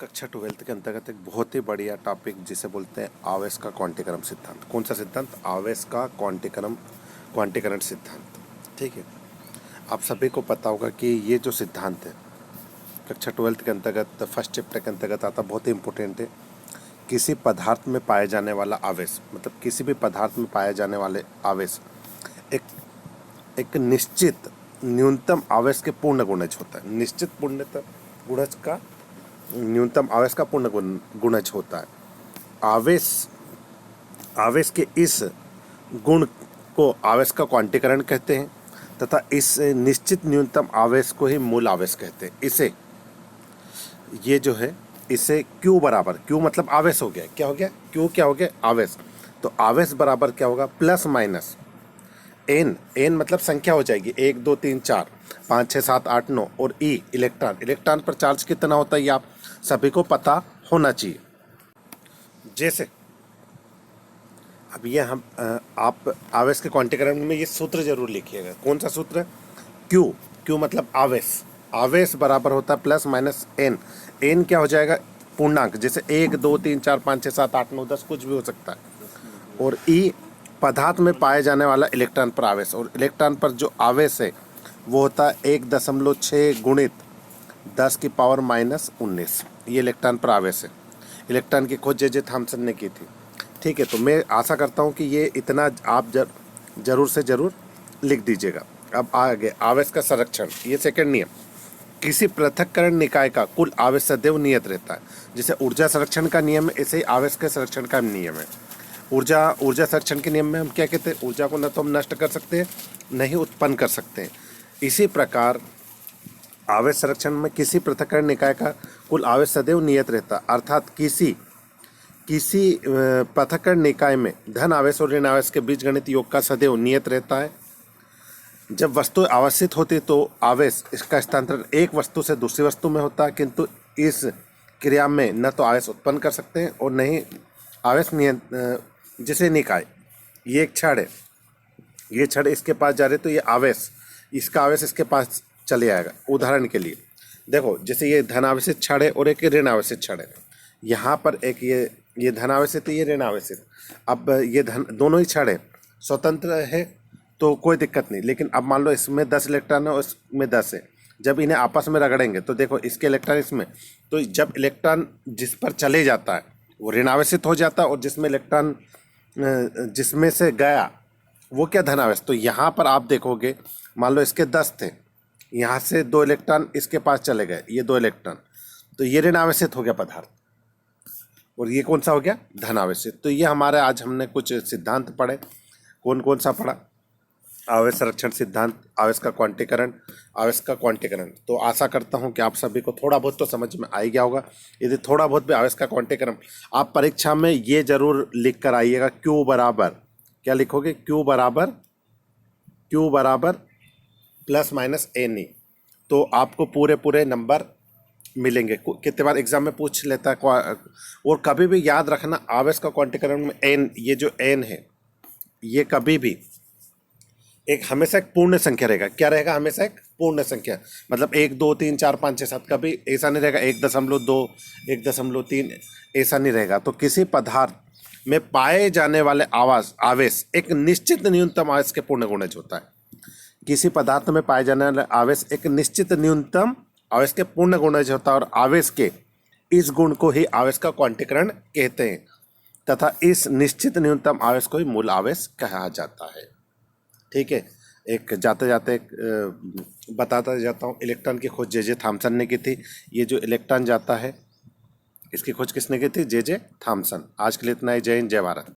कक्षा 12th के अंतर्गत एक बहुत ही बढ़िया टॉपिक जिसे बोलते हैं आवेश का क्वांटीकरण सिद्धांत। कौन सा सिद्धांत? आवेश का क्वांटीकरण सिद्धांत। ठीक है, आप सभी को पता होगा कि ये जो सिद्धांत है कक्षा 12th के अंतर्गत फर्स्ट चैप्टर के अंतर्गत आता, बहुत ही इंपॉर्टेंट है। किसी पदार्थ में पाए जाने वाला आवेश, मतलब किसी भी पदार्थ में पाए जाने वाले आवेश एक निश्चित न्यूनतम आवेश के पूर्ण गुणज होता है। निश्चित पूर्णतम गुणज का न्यूनतम आवेश का पूर्ण गुणज होता है। आवेश के इस गुण को आवेश का क्वांटीकरण कहते हैं तथा इस निश्चित न्यूनतम आवेश को ही मूल आवेश कहते हैं। इसे Q बराबर, Q मतलब आवेश हो गया, क्या हो गया? Q क्या हो गया? आवेश। तो आवेश बराबर क्या होगा? प्लस माइनस n मतलब संख्या हो जाएगी 1 2 3 4 5 6 7 8 9 और E इलेक्ट्रॉन पर चार्ज कितना होता है ये आप सभी को पता होना चाहिए। जैसे अब ये आप आवेश के क्वांटीकरण में ये सूत्र जरूर लिखिएगा। कौन सा सूत्र? Q मतलब आवेश बराबर होता है प्लस माइनस n क्या हो जाएगा? पूर्णांक, जैसे 1 2 3 4 5 6 7 8 9 10 कुछ भी हो सकता है। और E पदार्थ में पाए जाने वाला इलेक्ट्रॉन पर आवेश, और इलेक्ट्रॉन पर जो आवेश है वो होता है 1.6 गुणित 10 की पावर -19। ये इलेक्ट्रॉन पर आवेश है। इलेक्ट्रॉन की खोज जे थॉमसन ने की थी। ठीक है, तो मैं आशा करता हूँ कि ये इतना आप जरूर से जरूर लिख दीजिएगा। अब आगे आवेश का संरक्षण, ये सेकंड नियम। किसी पृथक्करण निकाय का कुल आवेश सदैव नियत रहता है। जैसे ऊर्जा संरक्षण का नियम है, ऐसे ही आवेश के संरक्षण का नियम है। ऊर्जा संरक्षण के नियम में हम क्या कहते हैं? ऊर्जा को न तो हम नष्ट कर सकते हैं, न ही उत्पन्न कर सकते हैं। इसी प्रकार आवेश संरक्षण में किसी पृथक्करण निकाय का कुल आवेश सदैव नियत रहता है, अर्थात किसी पृथक्करण निकाय में धन आवेश और ऋण आवेश के बीच गणित योग का सदैव नियत रहता है। जब वस्तु आवेशित होती है तो आवेश इसका स्थानांतरण एक वस्तु से दूसरी वस्तु में होता है, किंतु इस क्रिया में न तो आवेश उत्पन्न कर सकते हैं और न ही आवेश जैसे निकाय, ये एक छड़ है, ये छड़ इसके पास जा रहे तो ये आवेश, इसका आवेश इसके पास चले आएगा। उदाहरण के लिए देखो, जैसे ये धन आवेशित छड़ है और एक ऋण आवेशित छड़ है। यहाँ पर एक ये धन आवेशित है, ये ऋण आवेशित। अब ये दोनों ही छड़ है, स्वतंत्र है तो कोई दिक्कत नहीं। लेकिन अब मान लो इसमें 10 इलेक्ट्रॉन है और इसमें 10 है। जब इन्हें आपस में रगड़ेंगे तो देखो इसके इलेक्ट्रॉन इसमें, तो जब इलेक्ट्रॉन जिस पर चले जाता है वो ऋण आवेशित हो जाता है, और जिसमें इलेक्ट्रॉन जिसमें से गया वो क्या? धन आवेश। तो यहाँ पर आप देखोगे, मान लो इसके 10 थे, यहाँ से 2 इलेक्ट्रॉन इसके पास चले गए, ये 2 इलेक्ट्रॉन, तो ये ऋण आवेशित हो गया पदार्थ, और ये कौन सा हो गया? धन आवेशित। तो ये हमारे आज हमने कुछ सिद्धांत पढ़े। कौन सा पढ़ा? आवेश संरक्षण सिद्धांत, आवेश का क्वांटीकरण। तो आशा करता हूं कि आप सभी को थोड़ा बहुत तो समझ में आ ही गया होगा। यदि थोड़ा बहुत भी आवेश का क्वांटीकरण आप परीक्षा में ये जरूर लिख कर आइएगा। Q बराबर क्या लिखोगे? Q बराबर प्लस माइनस NE। तो आपको पूरे नंबर मिलेंगे। कितने बार एग्जाम में पूछ लेता है। और कभी भी याद रखना, आवेश का क्वांटीकरण में N, ये जो N है ये कभी भी हमेशा एक पूर्ण संख्या रहेगा। क्या रहेगा? हमेशा एक पूर्ण संख्या, मतलब 1 2 3 4 5 6 7, कभी ऐसा नहीं रहेगा 1.2 1.3, ऐसा नहीं रहेगा। तो किसी पदार्थ में पाए जाने वाले आवेश एक निश्चित न्यूनतम आवेश के पूर्ण गुणज होता है। किसी पदार्थ में पाए जाने वाले आवेश एक निश्चित न्यूनतम आवेश के पूर्ण गुणज होता है, और आवेश के इस गुण को ही आवेश का क्वांटीकरण कहते हैं तथा इस निश्चित न्यूनतम आवेश को ही मूल आवेश कहा जाता है। ठीक है, एक जाते जाते बताता जाता हूँ। इलेक्ट्रॉन की खोज जे थॉमसन ने की थी। ये जो इलेक्ट्रॉन जाता है इसकी खोज किसने की थी? J Thomson. आज के लिए इतना ही। जय हिंद, जय भारत।